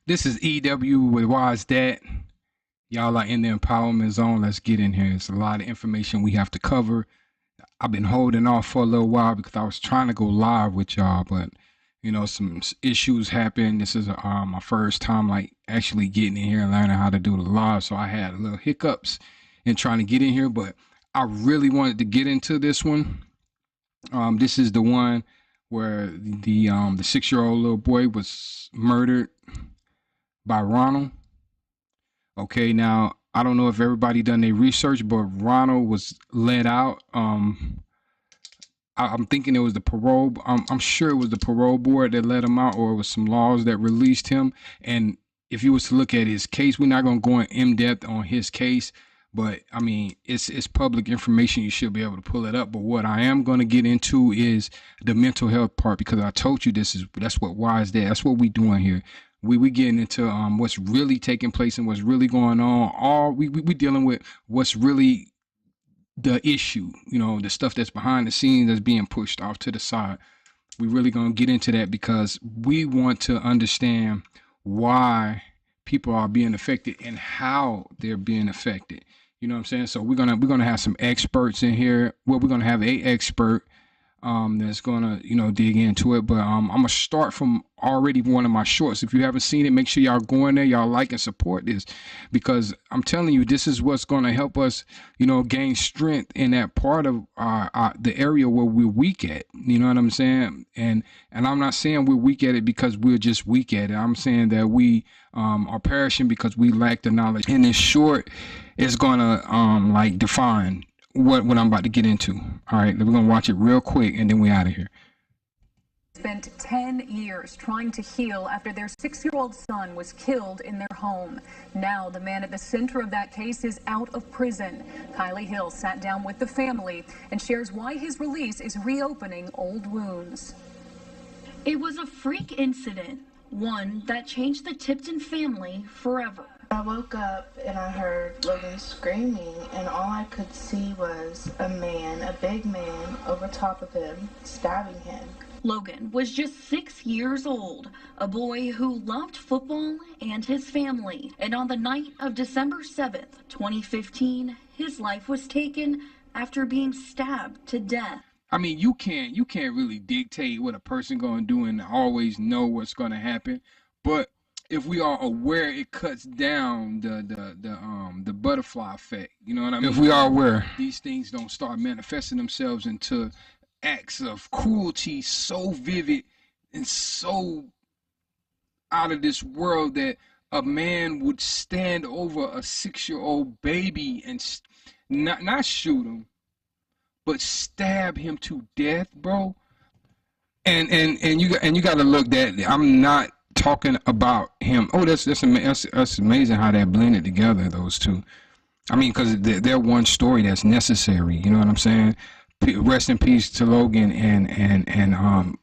This is EW with Wise Dad. Y'all are in the empowerment zone. Let's get in here. It's a lot of information we have to cover. I've been holding off for a little while because I was trying to go live with y'all, but some issues happened. This is my first time like actually getting in here and learning how to do the live, so I had a little hiccups in trying to get in here, but I really wanted to get into this one. This is the one where the 6-year-old little boy was murdered by Ronald. Okay, now I don't know if everybody done their research, but Ronald was let out. I'm thinking it was the parole. I'm sure it was the parole board that let him out, or it was some laws that released him. And if you was to look at his case, we're not gonna go in depth on his case, but I mean it's public information. You should be able to pull it up. But what I am gonna get into is the mental health part, because I told you that's what Wise Dad. That's what we doing here. We getting into what's really taking place and what's really going on. All we dealing with what's really the issue, the stuff that's behind the scenes that's being pushed off to the side. We really gonna get into that because we want to understand why people are being affected and how they're being affected. You know what I'm saying? So we're gonna have some experts in here. Well, we're gonna have a expert that's gonna dig into it, but I'm gonna start from already one of my shorts. If you haven't seen it, make sure y'all go in there, y'all like and support this, because I'm telling you, this is what's gonna help us gain strength in that part of the area where we're weak at. You know what I'm saying? And I'm not saying we're weak at it because we're just weak at it. I'm saying that we are perishing because we lack the knowledge. And this short is gonna define what I'm about to get into. All right, we're gonna watch it real quick and then we out of here. Spent 10 years trying to heal after their 6-year-old son was killed in their home. Now the man at the center of that case is out of prison. Kylie Hill sat down with the family and shares why his release is reopening old wounds. It was a freak incident, one that changed the Tipton family forever. I woke up and I heard Logan screaming, and all I could see was a big man over top of him, stabbing him. Logan was just 6 years old, a boy who loved football and his family. And on the night of December 7th, 2015, his life was taken after being stabbed to death. I mean, you can't really dictate what a person gonna do and always know what's gonna happen, but if we are aware, it cuts down the butterfly effect. You know what I mean? If we are aware, these things don't start manifesting themselves into acts of cruelty so vivid and so out of this world that a man would stand over a 6-year-old baby and not shoot him, but stab him to death, bro. And you got to look that I'm not talking about him. Oh, that's amazing how that blended together, those two. I mean, because they're one story that's necessary. You know what I'm saying? Rest in peace to Logan, and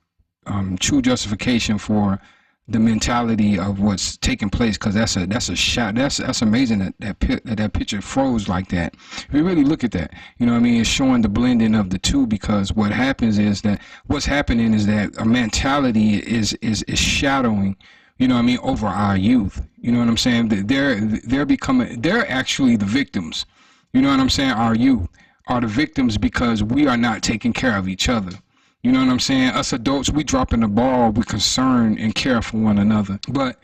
true justification for the mentality of what's taking place. Because that's a shot. That's amazing that picture froze like that. If you really look at that, you know what I mean? It's showing the blending of the two, because what happens is that what's happening is that a mentality is shadowing, you know what I mean, over our youth. You know what I'm saying? They're actually the victims. You know what I'm saying? Our youth are the victims because we are not taking care of each other. You know what I'm saying? Us adults, we dropping the ball with concern and care for one another. But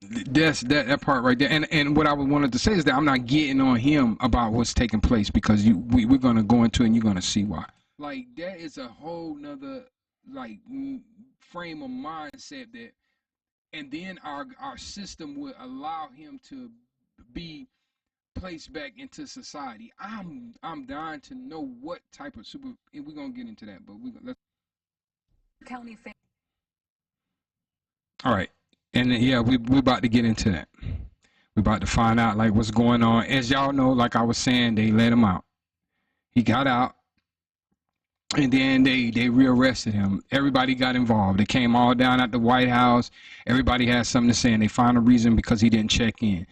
that's that part right there. And what I wanted to say is that I'm not getting on him about what's taking place, because we're gonna go into it and you're gonna see why. Like, that is a whole nother frame of mindset that, and then our system would allow him to be placed back into society. I'm dying to know what type of and we're gonna get into that, but let's County all right. And yeah, we about to get into that. We about to find out like what's going on. As y'all know, like I was saying, they let him out. He got out, and then they rearrested him. Everybody got involved. They came all down at the White House. Everybody had something to say, and they found a reason because he didn't check in.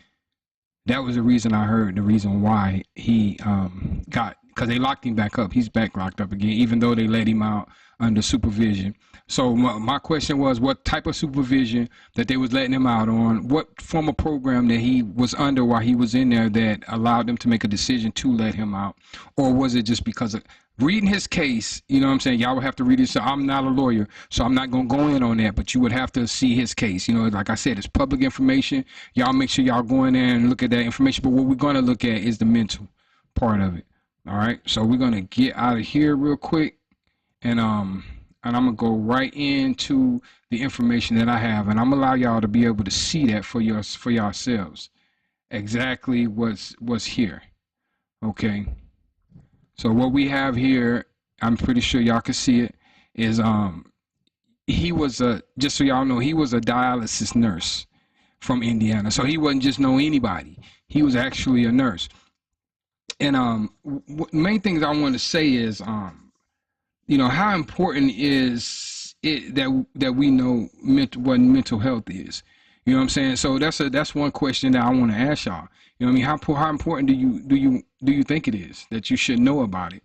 That was the reason I heard, the reason why he got because they locked him back up. He's back locked up again, even though they let him out under supervision. So my question was, what type of supervision that they was letting him out on? What form of program that he was under while he was in there that allowed them to make a decision to let him out? Or was it just because of reading his case? You know what I'm saying? Y'all would have to read it. So I'm not a lawyer, so I'm not going to go in on that, but you would have to see his case. You know, like I said, it's public information. Y'all make sure y'all go in there and look at that information. But what we're going to look at is the mental part of it. All right. So we're going to get out of here real quick. And I'm gonna go right into the information that I have, and I'm gonna allow y'all to be able to see that for yourselves, exactly what's here. Okay. So what we have here, I'm pretty sure y'all can see it, is he was just so y'all know, he was a dialysis nurse from Indiana. So he wasn't just know anybody. He was actually a nurse. And main things I want to say is you know, how important is it that we know what mental health is? You know what I'm saying? So that's one question that I want to ask y'all. You know what I mean? How important do you think it is that you should know about it?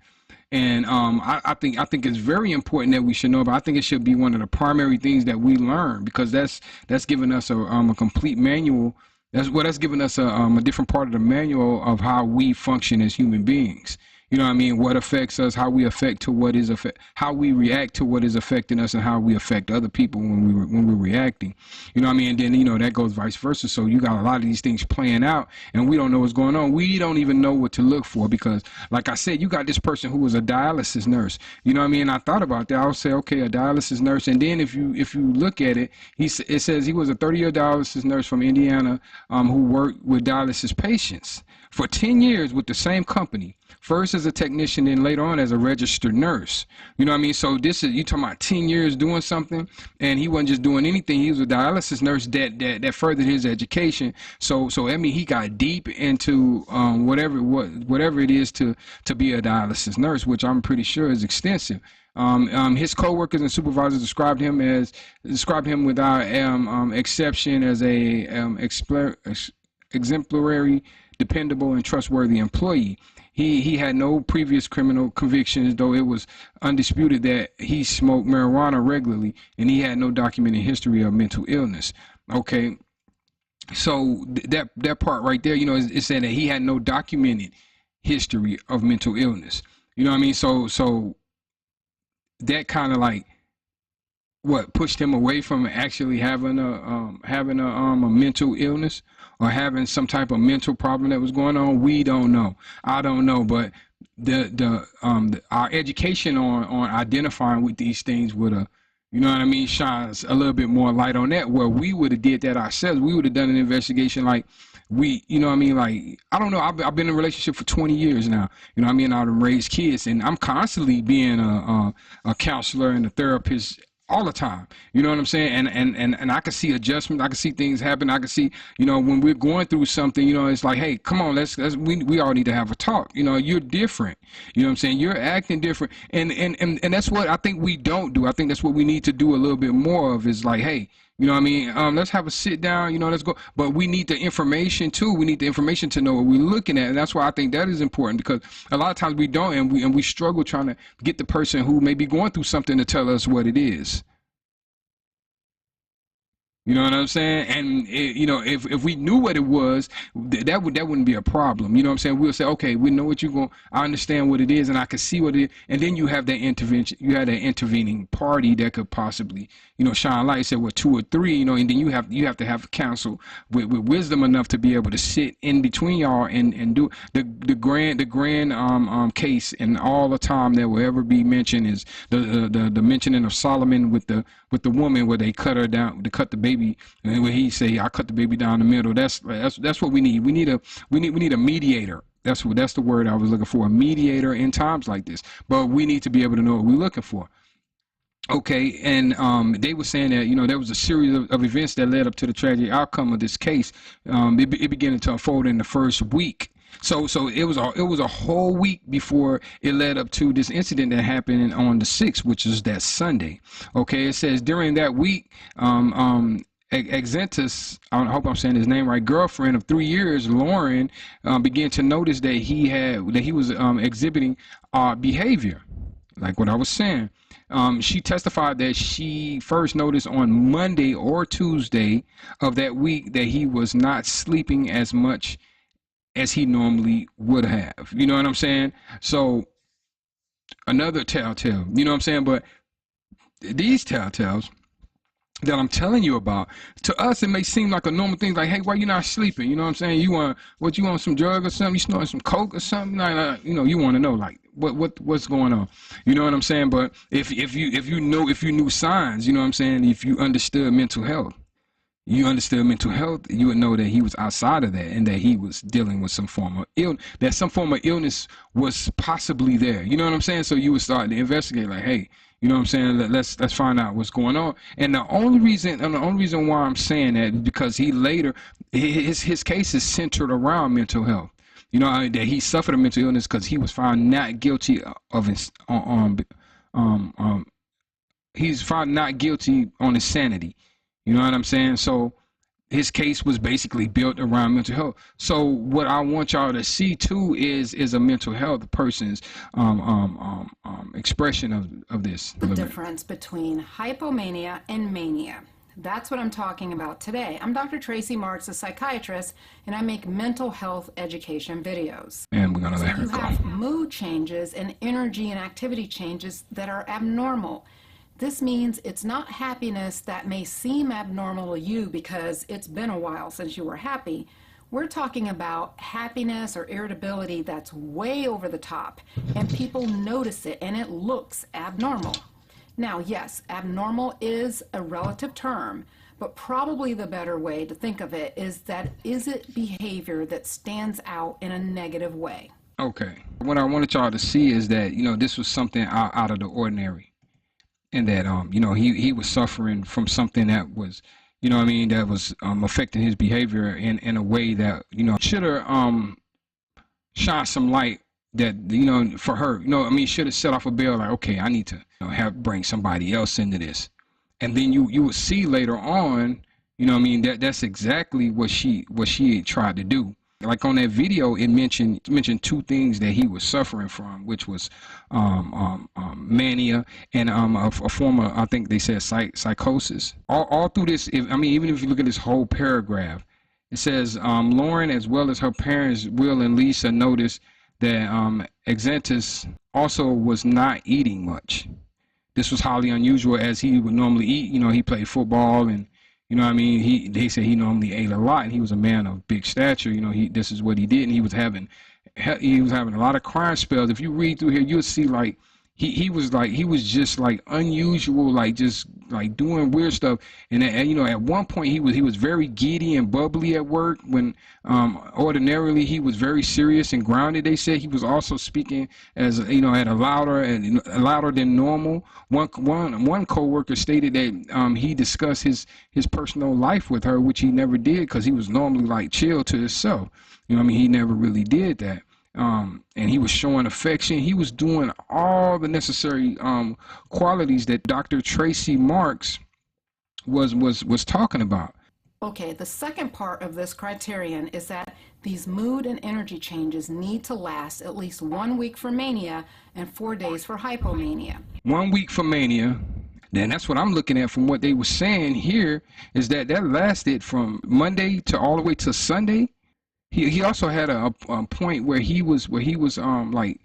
And I think it's very important that we should know about it. I think it should be one of the primary things that we learn, because that's giving us a complete manual. That's giving us a different part of the manual of how we function as human beings. You know what I mean? What affects us, how we affect to what is how we react to what is affecting us, and how we affect other people when we're reacting. You know what I mean? And then, you know, that goes vice versa. So you got a lot of these things playing out, and we don't know what's going on. We don't even know what to look for, because, like I said, you got this person who was a dialysis nurse. You know what I mean? I thought about that. I would say, okay, a dialysis nurse, and then if you look at it, it says he was a 30-year dialysis nurse from Indiana who worked with dialysis patients for 10 years with the same company. First as a technician, then later on as a registered nurse. You know what I mean? So this is, you talking about 10 years doing something, and he wasn't just doing anything. He was a dialysis nurse that furthered his education. So I mean, he got deep into whatever it is to be a dialysis nurse, which I'm pretty sure is extensive. His coworkers and supervisors described him without exception as a exemplary, dependable, and trustworthy employee. He had no previous criminal convictions, though it was undisputed that he smoked marijuana regularly, and he had no documented history of mental illness. Okay, so that part right there, you know, is saying that he had no documented history of mental illness. You know what I mean? So that kind of like pushed him away from actually having a mental illness, or having some type of mental problem that was going on. We don't know. I don't know, but our education on identifying with these things would have, you know what I mean, shines a little bit more light on that, where we would have did that ourselves. We would have done an investigation, like you know what I mean, like, I don't know, I've been in a relationship for 20 years now, you know what I mean, I've raised kids, and I'm constantly being a counselor and a therapist all the time. You know what I'm saying? And I can see adjustments. I can see things happen. I can see, you know, when we're going through something, you know, it's like, hey, come on, we all need to have a talk. You know, you're different. You know what I'm saying? You're acting different. And that's what I think we don't do. I think that's what we need to do a little bit more of, is like, hey, you know what I mean? Let's have a sit down, you know, let's go. But we need the information too. We need the information to know what we're looking at. And that's why I think that is important, because a lot of times we don't, and we struggle trying to get the person who may be going through something to tell us what it is. You know what I'm saying? And you know, if we knew what it was, that wouldn't be a problem. You know what I'm saying? We'll say, okay, we know what you're going. I understand what it is, and I can see what it is. And then you have that intervention. You have that intervening party that could possibly, you know, shine light. Say, well, 2 or 3, you know, and then you have to have counsel with wisdom enough to be able to sit in between y'all and do the grand case, and all the time that will ever be mentioned is the mentioning of Solomon with the woman, where they cut her down, to cut the baby, and where he say, I cut the baby down the middle. That's what we need. We need a mediator. That's the word I was looking for, a mediator in times like this. But we need to be able to know what we're looking for. Okay, and they were saying that, you know, there was a series of events that led up to the tragic outcome of this case. It began to unfold in the first week. So it was a whole week before it led up to this incident that happened on the 6th, which is that Sunday. Okay, it says during that week, Exentus, I hope I'm saying his name right, girlfriend of 3 years, Lauren, began to notice that he was exhibiting behavior, like what I was saying. She testified that she first noticed on Monday or Tuesday of that week that he was not sleeping as much as he normally would have. You know what I'm saying? So another telltale, you know what I'm saying? But these telltales that I'm telling you about, to us it may seem like a normal thing, like, hey, why you not sleeping? You know what I'm saying? You want some drug or something? You snorting some coke or something? Like, you want to know, like, what's going on? You know what I'm saying? But if you knew signs, you know what I'm saying? If you understood mental health, you would know that he was outside of that and that he was dealing with some form of illness was possibly there. You know what I'm saying? So you would start to investigate, like, hey, you know what I'm saying? Let's find out what's going on. And the only reason why I'm saying that is because his case is centered around mental health. You know, that he suffered a mental illness because he was found not guilty of his he's found not guilty on insanity. You know what I'm saying? So his case was basically built around mental health. So what I want y'all to see too is a mental health person's expression of this. The difference between hypomania and mania. That's what I'm talking about today. I'm Dr. Tracy Marks, a psychiatrist, and I make mental health education videos. And we're gonna let her go. You have mood changes and energy and activity changes that are abnormal. This means it's not happiness that may seem abnormal to you because it's been a while since you were happy. We're talking about happiness or irritability that's way over the top, and people notice it and it looks abnormal. Now, yes, abnormal is a relative term, but probably the better way to think of it is it behavior that stands out in a negative way? Okay. What I wanted y'all to see is that, this was something out of the ordinary. And that, he was suffering from something that was, that was affecting his behavior in a way that, should have shine some light that, for her, should have set off a bell like, okay, I need to bring somebody else into this. And then you would see later on, that's exactly what she tried to do. Like on that video, it mentioned two things that he was suffering from, which was mania and a form of, I think they said, psychosis. All through this, even if you look at this whole paragraph, it says Lauren, as well as her parents, Will and Lisa, noticed that Exentus also was not eating much. This was highly unusual, as he would normally eat. He played football and they said he normally ate a lot, and he was a man of big stature. This is what he did, and he was having a lot of crime spells. If you read through here, you'll see like he was just like unusual, like just like doing weird stuff. And at one point he was very giddy and bubbly at work when ordinarily he was very serious and grounded. They said he was also speaking as at a louder than normal. One coworker stated that he discussed his personal life with her, which he never did because he was normally like chill to himself. He never really did that. And he was showing affection. He was doing all the necessary qualities that Dr. Tracy Marks was talking about. Okay, the second part of this criterion is that these mood and energy changes need to last at least 1 week for mania and 4 days for hypomania. 1 week for mania. Then that's what I'm looking at from what they were saying here, is that lasted from Monday to all the way to Sunday. He also had a point where he was like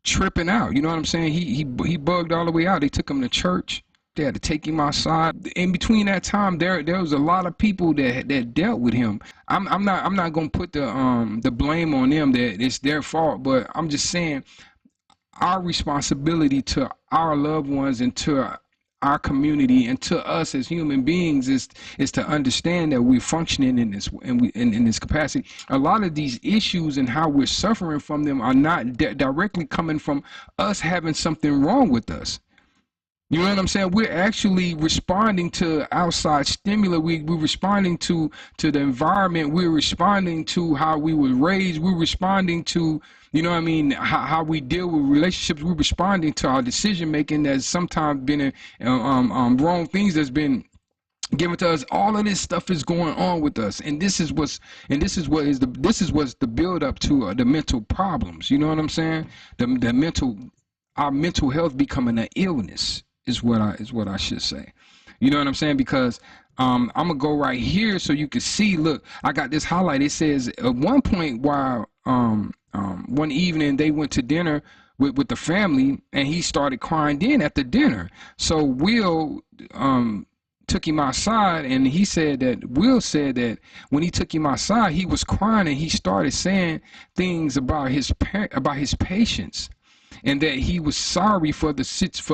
tripping out. You know what I'm saying? He bugged all the way out. They took him to church. They had to take him outside. In between that time, there was a lot of people that dealt with him. I'm not gonna put the blame on them that it's their fault, but I'm just saying our responsibility to our loved ones and to our community and to us as human beings is to understand that we're functioning in this in this capacity. A lot of these issues and how we're suffering from them are not directly coming from us having something wrong with us. You know what I'm saying? We're actually responding to outside stimuli. We're responding to the environment. We're responding to how we were raised. We're responding to, how we deal with relationships. We're responding to our decision making that's sometimes been wrong things that's been given to us. All of this stuff is going on with us, and this is what's the build up to the mental problems. You know what I'm saying? Our mental health becoming an illness is what I should say. You know what I'm saying? Because I'm gonna go right here so you can see. Look, I got this highlight. It says at one point while one evening they went to dinner with the family, and he started crying then at the dinner. So Will took him outside, and Will said that when he took him outside, he was crying, and he started saying things about his patients, and that he was sorry for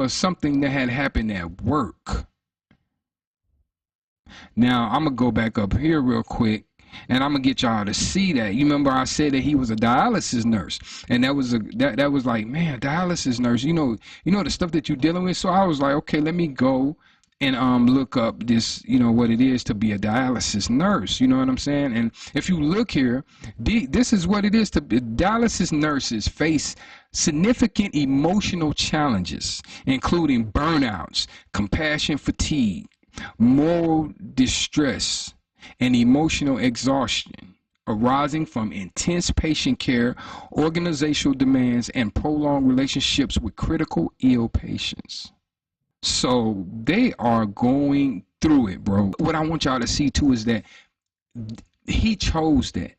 something that had happened at work. Now I'm gonna go back up here real quick, and I'm gonna get y'all to see that. You remember I said that he was a dialysis nurse, and that was like, man, dialysis nurse, you know the stuff that you're dealing with. So I was like, okay, let me go and look up this, what it is to be a dialysis nurse. You know what I'm saying? And if you look here, this is what it is to be. Dialysis nurses face significant emotional challenges, including burnouts, compassion fatigue, moral distress, and emotional exhaustion arising from intense patient care, organizational demands, and prolonged relationships with critical ill patients. So they are going through it, bro. What I want y'all to see too is that he chose that.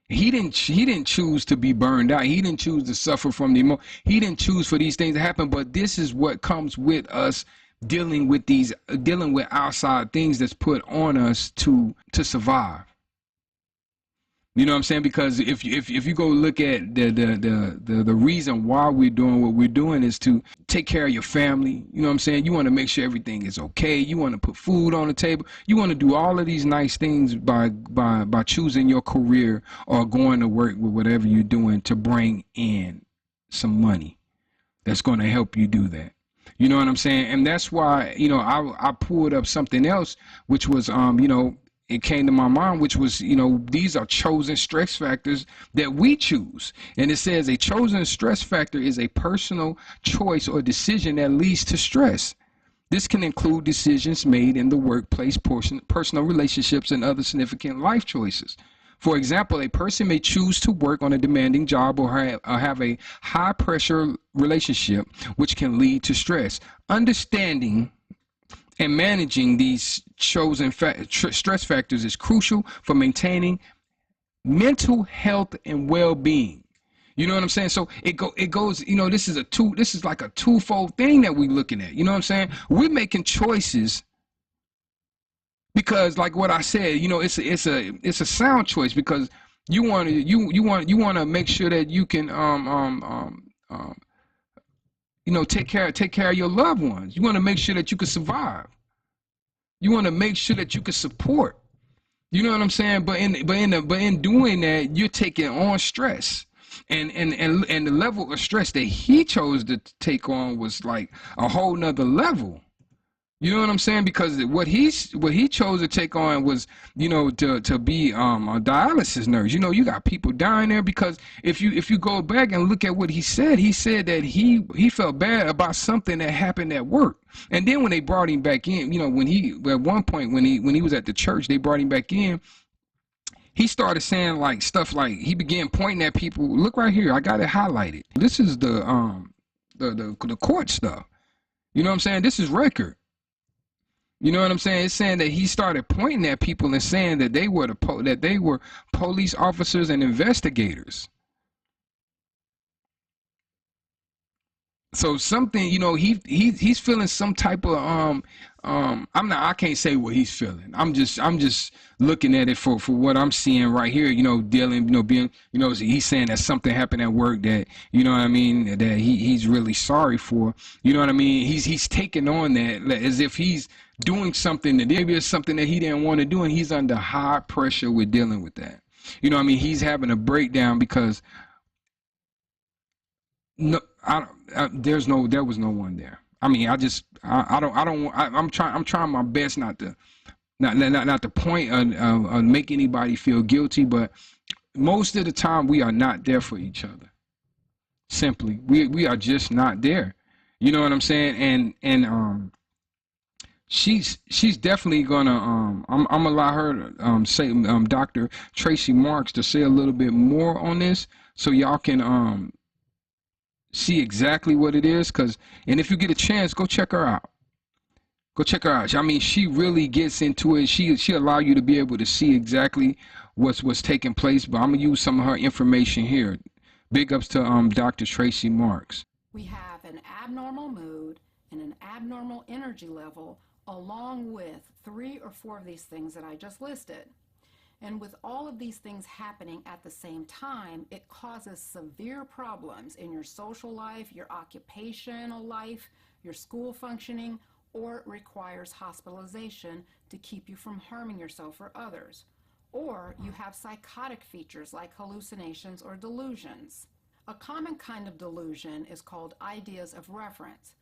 He didn't choose to be burned out. He didn't choose to suffer from he didn't choose for these things to happen. But this is what comes with us dealing with outside things that's put on us to survive. You know what I'm saying? Because if you go look at the reason why we're doing what we're doing is to take care of your family. You know what I'm saying? You want to make sure everything is okay. You want to put food on the table. You want to do all of these nice things by choosing your career or going to work with whatever you're doing to bring in some money that's going to help you do that. You know what I'm saying? And that's why, I pulled up something else, which was, it came to my mind, which was, these are chosen stress factors that we choose. And it says a chosen stress factor is a personal choice or decision that leads to stress. This can include decisions made in the workplace, personal relationships, and other significant life choices. For example, a person may choose to work on a demanding job or have a high pressure relationship, which can lead to stress. Understanding and managing these chosen stress factors is crucial for maintaining mental health and well-being. You know what I'm saying? So it goes, this is like a twofold thing that we're looking at. You know what I'm saying? We're making choices because, like what I said, it's a sound choice, because you want to make sure that you can take care of your loved ones. You want to make sure that you can survive. You want to make sure that you can support. You know what I'm saying? But in doing that, you're taking on stress. And the level of stress that he chose to take on was like a whole nother level. You know what I'm saying? Because what he chose to take on was, to be a dialysis nurse. You got people dying there, because if you go back and look at what he said that he felt bad about something that happened at work. And then when they brought him back in, at one point when he was at the church, they brought him back in. He started saying like stuff like, he began pointing at people. Look right here, I got it highlighted. This is the court stuff. You know what I'm saying? This is record. You know what I'm saying? It's saying that he started pointing at people and saying that they were police officers and investigators. So something, he's feeling some type of I can't say what he's feeling. I'm just looking at it for what I'm seeing right here, he's saying that something happened at work that, that he's really sorry for. You know what I mean? He's taking on that as if he's doing something that maybe it's something that he didn't want to do, and he's under high pressure with dealing with that. He's having a breakdown because there was no one there. I'm trying my best not to point or make anybody feel guilty, but most of the time we are not there for each other. Simply, we are just not there. You know what I'm saying? And She's definitely gonna I'm gonna allow her to say Dr. Tracy Marks to say a little bit more on this so y'all can see exactly what it is. Cause and if you get a chance, go check her out. Go check her out. I mean, she really gets into it. She allow you to be able to see exactly what's taking place. But I'm gonna use some of her information here. Big ups to Dr. Tracy Marks. We have an abnormal mood and an abnormal energy level, along with 3 or 4 of these things that I just listed. And with all of these things happening at the same time, it causes severe problems in your social life, your occupational life, your school functioning, or it requires hospitalization to keep you from harming yourself or others. Or you have psychotic features like hallucinations or delusions. A common kind of delusion is called ideas of reference.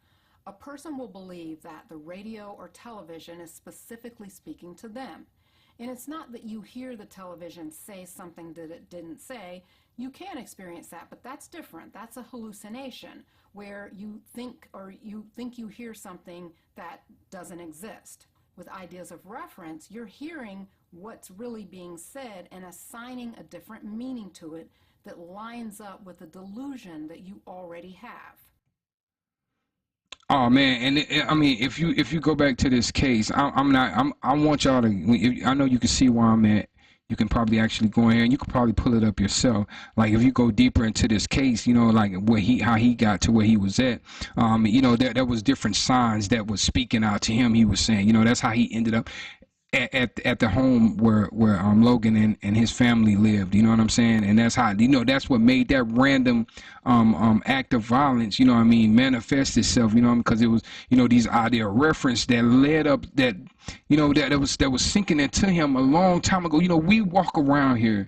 A person will believe that the radio or television is specifically speaking to them. And it's not that you hear the television say something that it didn't say. You can experience that, but that's different. That's a hallucination where you think you hear something that doesn't exist. With ideas of reference, you're hearing what's really being said and assigning a different meaning to it that lines up with the delusion that you already have. Oh man, and I mean, if you go back to this case, I want y'all to. I know you can see where I'm at. You can probably actually go in here and you could probably pull it up yourself. Like if you go deeper into this case, you know, like how he got to where he was at. You know, there was different signs that was speaking out to him. He was saying, you know, that's how he ended up at the home where Logan and his family lived, you know what I'm saying? And that's how, you know, that's what made that random act of violence, you know what I mean, manifest itself, you know, because it was, you know, these idea reference that led up that, you know, that was sinking into him a long time ago. You know, we walk around here.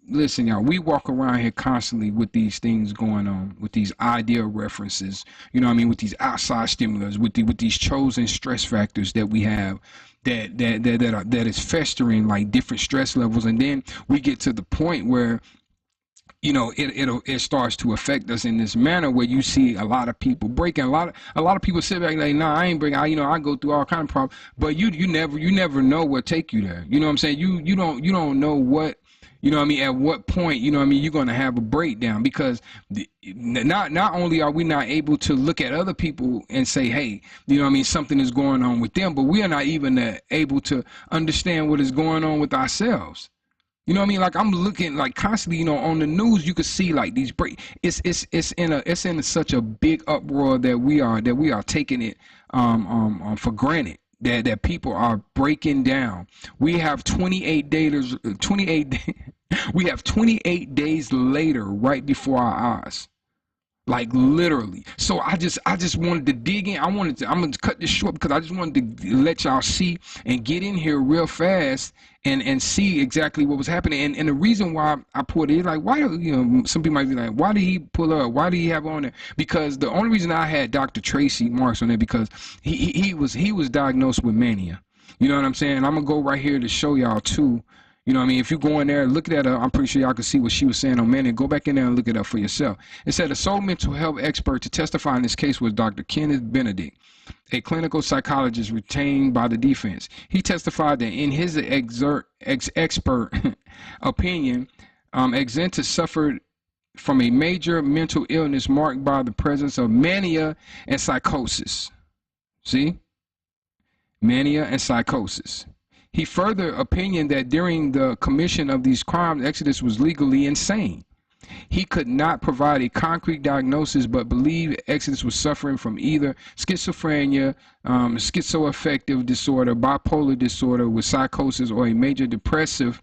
Listen, y'all, we walk around here constantly with these things going on, with these idea references, you know what I mean, with these outside stimulus, with these chosen stress factors that we have that is festering like different stress levels. And then we get to the point where, you know, it starts to affect us in this manner where you see a lot of people breaking. A lot of people sit back like, nah, I ain't breaking. I go through all kind of problems, but you never know what take you there. You know what I'm saying? You don't know what. You know what I mean? At what point, you know what I mean, you're going to have a breakdown, because not only are we not able to look at other people and say, hey, you know what I mean, something is going on with them, but we are not even able to understand what is going on with ourselves. You know what I mean? Like I'm looking like constantly, you know, on the news, you can see like these it's in such a big uproar that we are taking it for granted. That people are breaking down. We have 28 days. We have 28 days later, right before our eyes, like literally. So I just wanted to dig in. I'm gonna cut this short because I just wanted to let y'all see and get in here real fast and see exactly what was happening. And the reason why I put it, like, why, you know, some people might be like, why did he pull up? Why did he have on there? Because the only reason I had Dr. Tracy Marks on there, because he was diagnosed with mania. You know what I'm saying? I'm gonna go right here to show y'all too. You know what I mean? If you go in there, look at her, I'm pretty sure y'all can see what she was saying on mania. Go back in there and look it up for yourself. It said a sole mental health expert to testify in this case was Dr. Kenneth Benedict, a clinical psychologist retained by the defense. He testified that in his expert opinion, Exenta suffered from a major mental illness marked by the presence of mania and psychosis. See? Mania and psychosis. He further opinioned that during the commission of these crimes, Exodus was legally insane. He could not provide a concrete diagnosis, but believed Exodus was suffering from either schizophrenia, schizoaffective disorder, bipolar disorder with psychosis, or a major depressive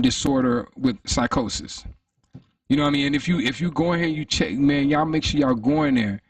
disorder with psychosis. You know what I mean? And if you go in here, you check, man, y'all make sure y'all go in there.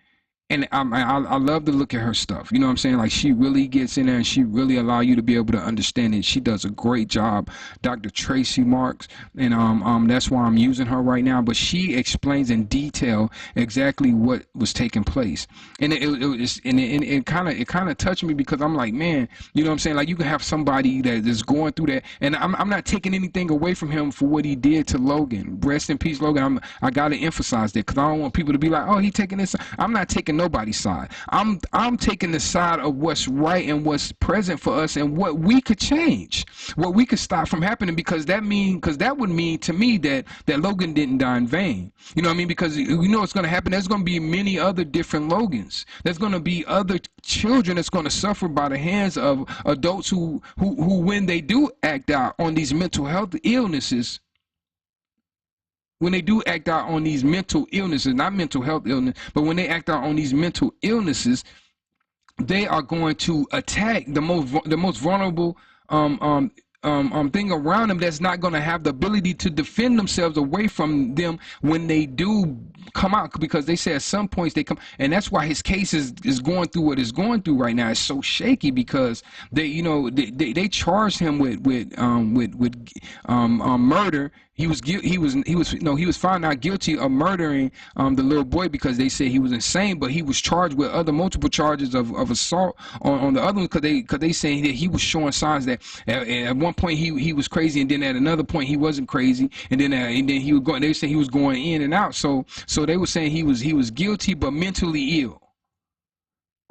And I love to look at her stuff. You know what I'm saying? Like, she really gets in there and she really allow you to be able to understand it. She does a great job, Dr. Tracy Marks, and that's why I'm using her right now. But she explains in detail exactly what was taking place, and it kind of touched me, because I'm like, man, you know what I'm saying? Like, you can have somebody that is going through that, and I'm not taking anything away from him for what he did to Logan. Rest in peace, Logan. I gotta emphasize that, because I don't want people to be like, oh, he taking this. I'm not taking nobody's side. I'm taking the side of what's right and what's present for us and what we could change, what we could stop from happening, because that would mean to me that Logan didn't die in vain. You know what I mean? Because you know what's going to happen. There's going to be many other different Logans. There's going to be other children that's going to suffer by the hands of adults who when they do act out on these mental health illnesses, when they do act out on these mental illnesses, not mental health illness, but when they act out on these mental illnesses, they are going to attack the most vulnerable thing around them, that's not going to have the ability to defend themselves away from them when they do come out, because they say at some points they come, and that's why his case is going through what it's going through right now. It's so shaky because they charged him with murder. He was found not guilty of murdering the little boy because they said he was insane, but he was charged with other multiple charges of assault on the other one, because they saying that he was showing signs that at one point he was crazy, and then at another point he wasn't crazy, and then he was going. They said he was going in and out. So they were saying he was guilty but mentally ill.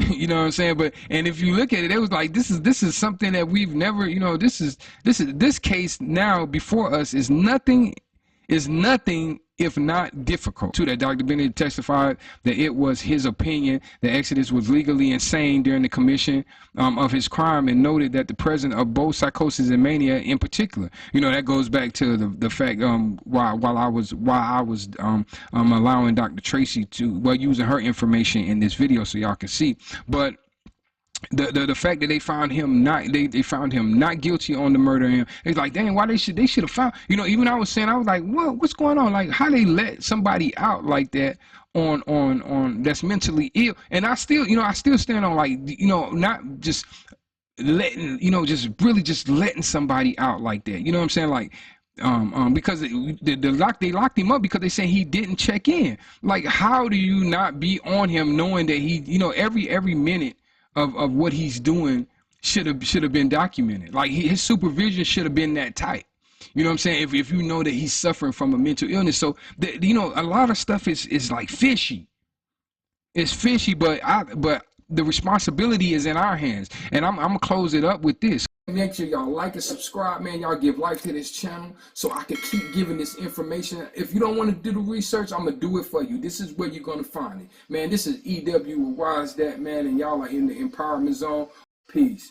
You know what I'm saying? And if you look at it, it was like this is something that we've never, this case now before us is nothing if not difficult. To that, Dr. Bennett testified that it was his opinion that Exodus was legally insane during the commission of his crime, and noted that the presence of both psychosis and mania in particular. That goes back to the fact why I was allowing Dr. Tracy to using her information in this video so y'all can see. But the fact that they found him not guilty on the murder of him, it's like, dang, why they should have found, even I was like, what's going on? Like, how they let somebody out like that on that's mentally ill? And I still stand on, like, not just letting, just letting somebody out like that. You know what I'm saying? Like, because they locked him up because they said he didn't check in. Like, how do you not be on him knowing that he, every minute of what he's doing should have been documented? Like, his supervision should have been that tight. You know what I'm saying? If you know that he's suffering from a mental illness. So a lot of stuff is like fishy. It's fishy, but the responsibility is in our hands. And I'm gonna close it up with this. Make sure y'all like and subscribe, man. Y'all give life to this channel so I can keep giving this information. If you don't want to do the research, I'm gonna do it for you. This is where you're gonna find it, man. This is EW with Wise Dat, man, and y'all are in the empowerment zone. Peace.